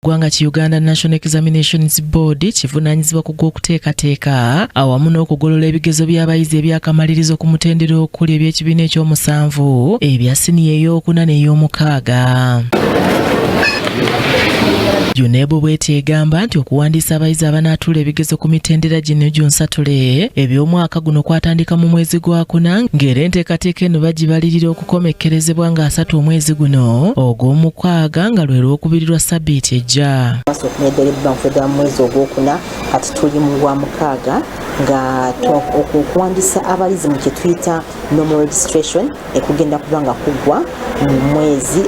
Gwanga ki Uganda National Examinations Board kivunanyizibwa ku gw'okuteekateeka awamu n'okugolola ebigezo by'abayizi ebyakamalirizo ku mutendera okuli eby'ekibiina ekyomusanvu ebya siniya ey'okuna n'ey'omukaaga. UNEB bw'eti egamba nti okuwandiisa abayizi abanaatuula ebigezo ku mitendera gino gyonsatule eby'omwaka guno kwatandika mu mwezi gwa kuna ng'era enteekateeka eno bagibalirira okukomekkerezebwa nga 3 omwezi guno ogw'omukaaga nga lwe Lwokubiri lwa Ssabbiiti ejja. Okumeddera mu mwezi ogwokuna kati tuli mu gwa mukaaga nga okuwandiisa abayizi mu kye tuyita normal registration ekugenda kuba nga kuggwa mu mwezi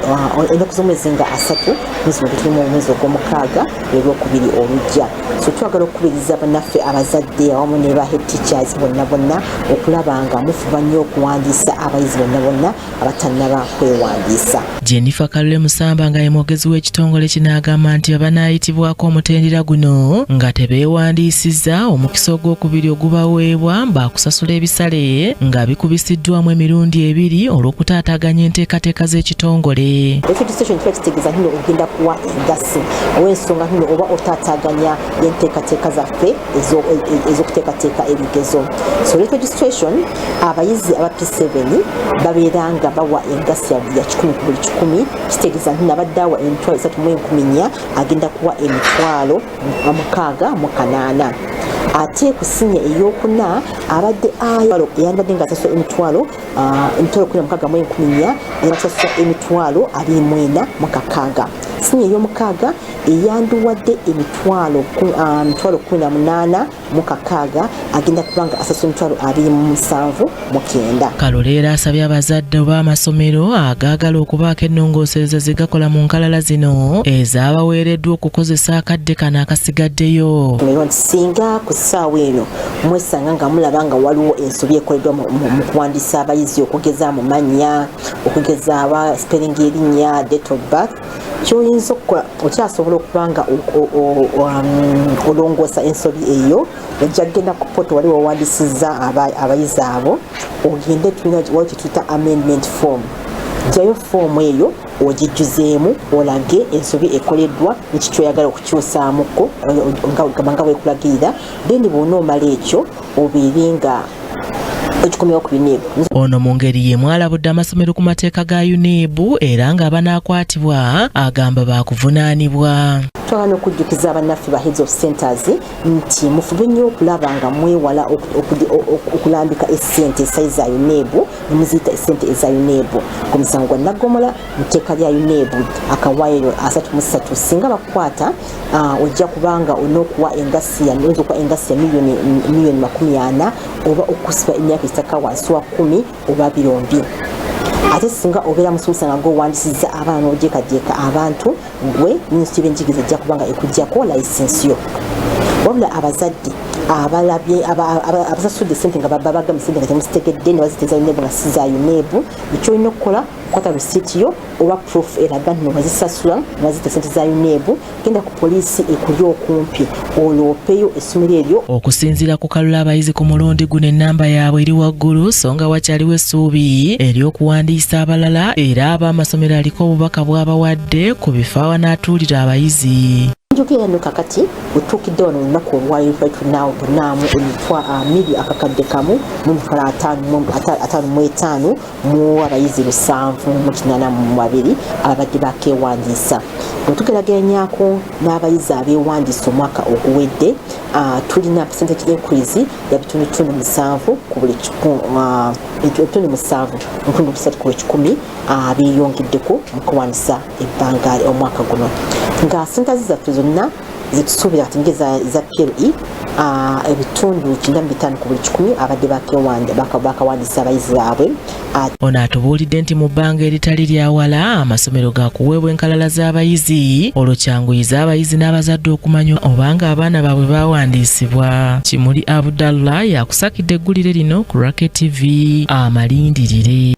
ennaku z'omwezi nga 3 mwezi tuli mu mwezi ogw'omukaaga Lwokubiri olujja. So twagala okukubiriza bannaffe abazadde awamu ne ba head teachers bonna okulaba nga mufuba nnyo okuwandiisa abayizi bonna abatannaba kwewandiisa. Jennifer Kalule Musamba nga ye mwogezi w'ekitongole kinaagamba nti abanaayitibwako omutendera guno nga tebeewandiisizza omukisa ogwokubiri ogubaweebwa baakusasula ebisale nga bikubisiddwamu emirundi 2 olw'okutaataaganya enteekateeka z'ekitongole. Registration kitegeeza nti ogenda kuwa engassi ow'ensonga nti oba otaataaganya enteekateeka zaffe ez'okuteekateeka ebigezo. So registration abayizi aba P7 babeera nga bawa engassi ya 100 ku buli 100 kitegeeza nti nabadde awa emitwalo 3,400 agenda kuwa emitwalo 68. Ate ku siniya ey'okuna abadde yandibadde nga asasula emitwalo 16,100 era asasula emitwalo 24,600. Siniya ey'omukaaga eyandiwadde emitwalo 18,600 agenda kubanga asasula emitwalo 27,900. Kalule era asabye abazadde b'amasomero agaagala okubaako ennongoosereza ze gakola mu nkalala zino ezaabaweereddwa okukozesa akadde kano akasigaddeyo. Singa ku ssaawa eno mwesanga nga mulaba nga waliwo ensobi ekoleddwa mu kuwandiisa abayizi okugeza mu mannya okugeza aba spelling erinnya date of birth ky'oyinza okukola okyasobola okuba nga olongoosa ensobi eyo ojja kgenda ku poto wali wawandiisizza abayizi abo ogende tulina waliwo kye tuyita amendment form. Gyayo foomu eyo ogijjuzeemu olage ensobi ekoleddwa n'eki kyoyagala okukyusaamuko nga bwekulagirira then bw'onoomala ekyo obeere nga ekikomyewo ku UNEB. Ono mu ngeri ye mwalabudde amasomero ku mateeka ga UNEB era nga abanaakwatibwa agamba baakuvunaanibwa. Twagala okujjukiza abannaffe ba heads of centers nti mufube nnyo okulaba nga mwewala okulambika essente esayi za UNEB ne muziyita essente eza UNEB. Ku musango gwa Naggomola mu tteeka lya UNEB akawaayiro 33 singa bakukwata ojja kubanga onookuwa engassi ya miliyoni 40 oba okusiba emyaka esitaka wansi wa 10 oba birombi. Ate singa obeera musomesa nga gw'owandiisizza abaana n'ojeekajeeka abantu gwe minisitule y'ebyenjigiriza ejja kubanga ekuggyako layisinsi yo. Wabula abazadde abalabye abasasudde ssente nga babagambye ssente nga temuzitegedde ne baziteeza UNEB nga si za UNEB ekyolina okukola kwata risiiti yo oba proof eraga nti wazisasula wazita ssente za UNEB genda ku poliisi ekuli okumpi olwopeyo essomero eryo. Okusinziira ku Kalule abayizi ku mulundi guno ennamba yaabwe eri waggulu so nga wakyaliwo essuubi ery'okuwandiisa abalala era ab'amasomero aliko obubaka bw'abawadde ku bifo awanaatuulira abayizi. Njogera nno kakati otuukidde wano olunaku olwali tunaawo bunaamu emiri akakadde kamu mu mitwalo 55 mu abayizi 782 ababadde bakeewandiisa. Bwe tugerageranyaako n'abayizi abeewandiisa omwaka oguwedde tulina percentage increase ya 7% ku buli 7.3 ku buli 10 beeyongeddeko mu kuwandiisa ebbanga omwaka guno. Nga sentazi zaffe zonna zitusuubira kati ngeza za PLE ebitundu 95 ku buli 10 abadde bakawandiisa abayizi baabwe. Ono atubuulidde nti mu bbanga eritali lyawala amasomero gaakuweebwa enkalala z'abayizi olwo kyanguyiza abayizi n'abazadde okumanya obanga abaana baabwe baawandiisibwa. Kimuli Abdallah yakusakidde eggulire lino ku Racket TV amalindirire.